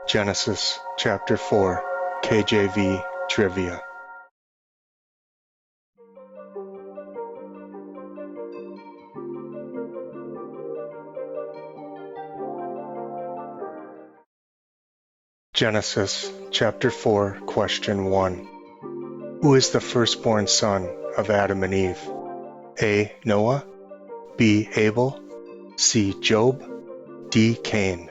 Genesis chapter 4, KJV Trivia. Genesis chapter 4, question 1. Who is the firstborn son of Adam and Eve? A. Noah, B. Abel, C. Job, D. Cain.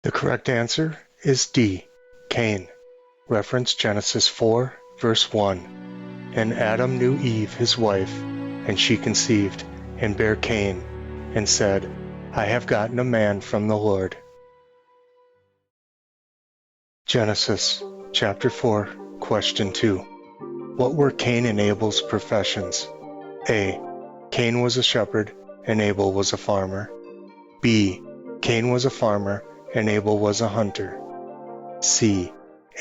The correct answer is D. Cain. Reference Genesis 4, verse 1. And Adam knew Eve his wife, and she conceived, and bare Cain, and said, I have gotten a man from the Lord. Genesis chapter 4, question 2. What were Cain and Abel's professions? A. Cain was a shepherd, and Abel was a farmer. B. Cain was a farmer, and Abel was a hunter. C.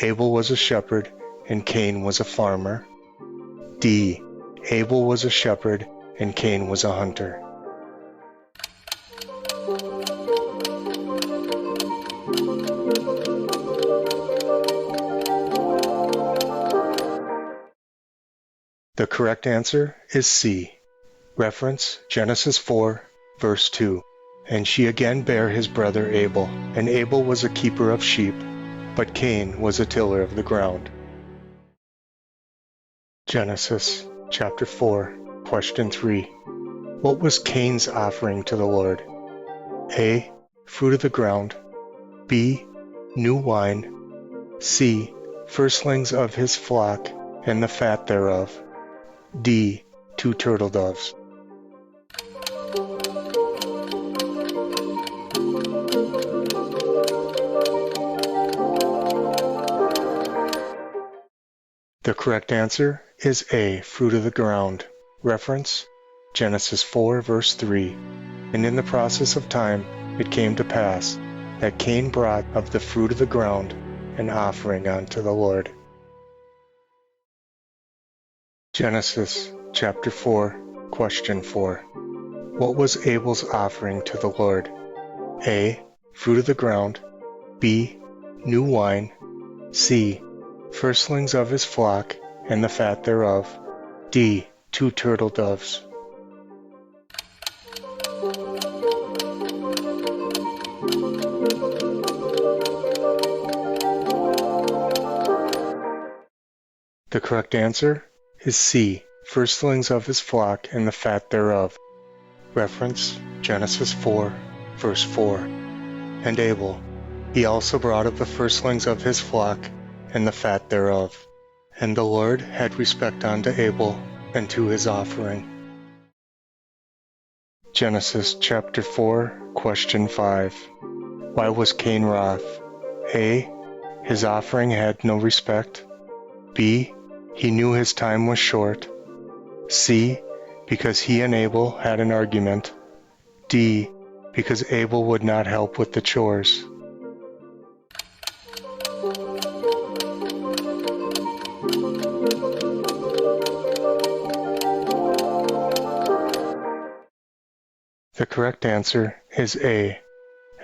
Abel was a shepherd, and Cain was a farmer. D. Abel was a shepherd, and Cain was a hunter. The correct answer is C. Reference Genesis 4, verse 2. And she again bare his brother Abel, and Abel was a keeper of sheep, but Cain was a tiller of the ground. Genesis chapter 4, question 3. What was Cain's offering to the Lord? A. Fruit of the ground. B. New wine. C. Firstlings of his flock, and the fat thereof. D. 2 turtle doves. The correct answer is A. Fruit of the ground. Reference Genesis 4, verse 3. And in the process of time it came to pass that Cain brought of the fruit of the ground an offering unto the Lord. Genesis chapter 4, question 4. What was Abel's offering to the Lord? A. Fruit of the ground. B. New wine. C. Firstlings of his flock, and the fat thereof. D. 2 turtle doves. The correct answer is C. Firstlings of his flock, and the fat thereof. Reference Genesis 4, verse 4. And Abel, he also brought of the firstlings of his flock, and the fat thereof. And the Lord had respect unto Abel, and to his offering. Genesis chapter 4, question 5. Why was Cain wroth? A. His offering had no respect. B. He knew his time was short. C. Because he and Abel had an argument. D. Because Abel would not help with the chores. The correct answer is A,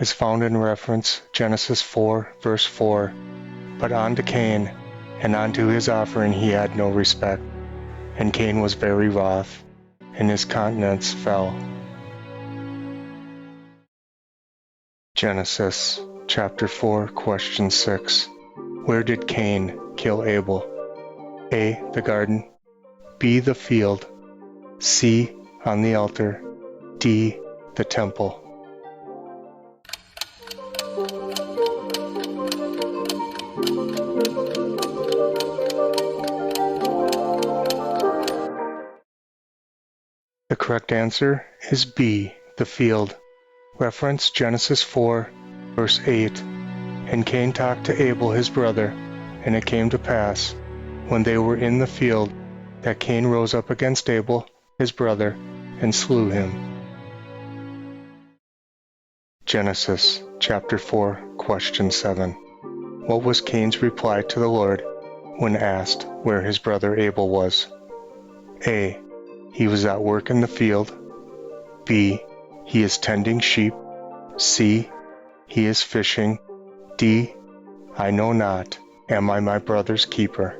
as found in reference Genesis 4, verse 4. But unto Cain, and unto his offering he had no respect. And Cain was very wroth, and his countenance fell. Genesis chapter 4, question 6. Where did Cain kill Abel? A. The garden. B. The field. C. On the altar. D. The temple. The correct answer is B. The field. Reference Genesis 4, verse 8. And Cain talked to Abel his brother, and it came to pass, when they were in the field, that Cain rose up against Abel his brother, and slew him. Genesis chapter 4, question 7. What was Cain's reply to the Lord? when asked where his brother Abel was? A. He was at work in the field. B. He is tending sheep. C. He is fishing. D. I know not. Am I my brother's keeper?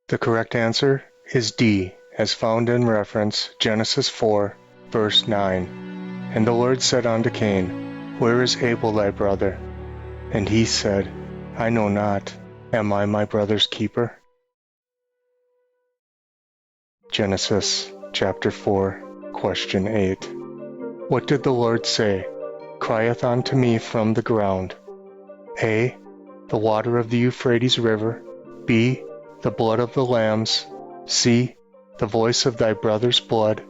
The correct answer is D, as found in reference Genesis 4, verse 9. And the Lord said unto Cain, Where is Abel thy brother? And he said, I know not. Am I my brother's keeper? Genesis chapter 4, question 8. What did the Lord say? Crieth unto me from the ground. A. The water of the Euphrates river. B. The blood of the lambs. C. The voice of thy brother's blood.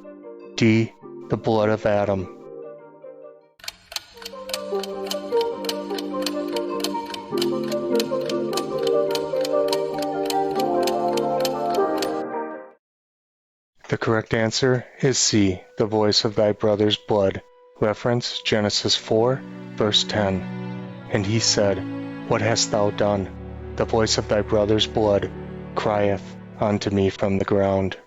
D. The blood of Adam. The correct answer is C. The voice of thy brother's blood. Reference Genesis 4, verse 10. And he said, What hast thou done? The voice of thy brother's blood crieth unto me from the ground.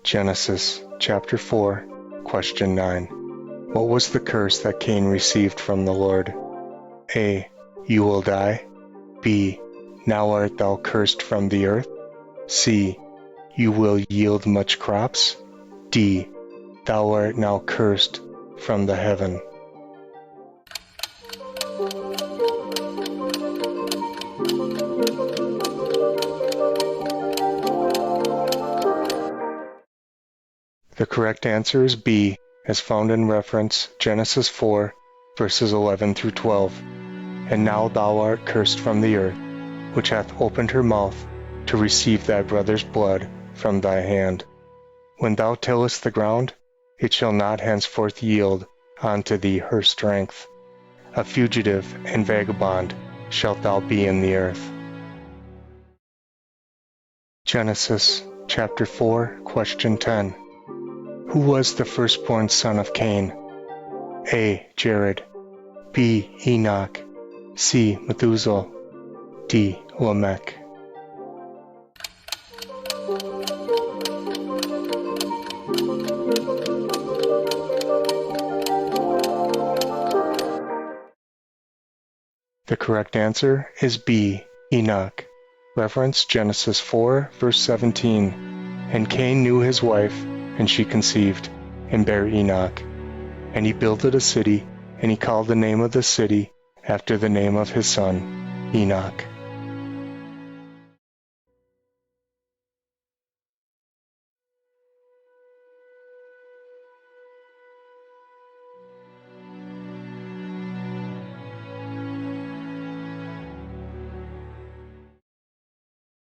Genesis chapter 4, question 9. What was the curse that Cain received from the Lord? A. You will die. B. Now art thou cursed from the earth. C. You will yield much crops. D. Thou art now cursed from the heaven. The correct answer is B, as found in reference Genesis 4, verses 11 through 12. And now thou art cursed from the earth, which hath opened her mouth to receive thy brother's blood from thy hand. When thou tillest the ground, it shall not henceforth yield unto thee her strength. A fugitive and vagabond shalt thou be in the earth. Genesis chapter 4, question 10. Who was the firstborn son of Cain? A. Jared. B. Enoch. C. Methuselah. D. Lamech. The correct answer is B. Enoch. Reference Genesis 4, verse 17. And Cain knew his wife, and she conceived, and bare Enoch. And he builded a city, and he called the name of the city after the name of his son, Enoch.